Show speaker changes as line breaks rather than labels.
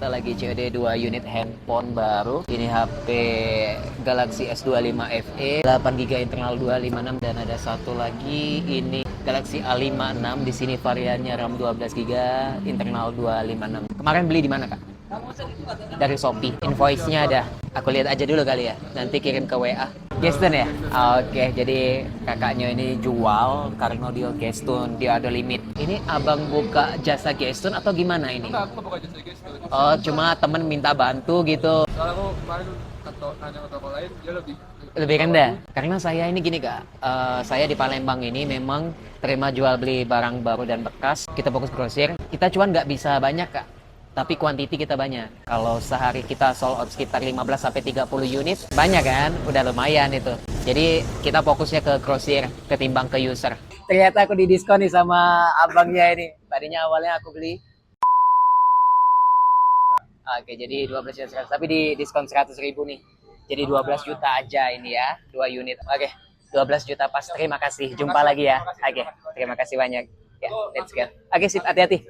kita lagi COD 2 unit handphone baru. Ini HP Galaxy S25 FE 8GB internal 256 dan ada satu lagi ini Galaxy A56. Di sini variannya RAM 12GB internal 256. Kemarin beli di mana, Kak? Dari Shopee. Invoice-nya ada. Aku lihat aja dulu kali ya. Nanti kirim ke WA. Gaston ya? Oke, jadi kakaknya ini jual karena dia Gaston, dia ada limit. Ini abang buka jasa Gaston atau gimana ini?
Enggak, aku bukan jasa Gaston.
Oh, cuma temen minta bantu gitu.
Soalnya aku kemarin nanya ke toko lain, dia
Lebih rendah. Karena saya ini gini kak, saya di Palembang ini memang terima jual beli barang baru dan bekas. Kita fokus grosir. Kita cuan nggak bisa banyak kak. Tapi kuantiti kita banyak. Kalau sehari kita sold out sekitar 15-30 unit, banyak kan? Udah lumayan itu. Jadi kita fokusnya ke grosir ketimbang ke user. Ternyata aku didiskon nih sama abangnya ini. Tadinya awalnya aku beli. Oke, jadi 12 juta 100. Tapi di diskon 100.000 nih. Jadi 12 juta aja ini ya, 2 unit. Oke, 12 juta pas. Terima kasih. Jumpa lagi ya. Oke, terima kasih banyak. Ya, let's go. Oke, sip. Hati-hati.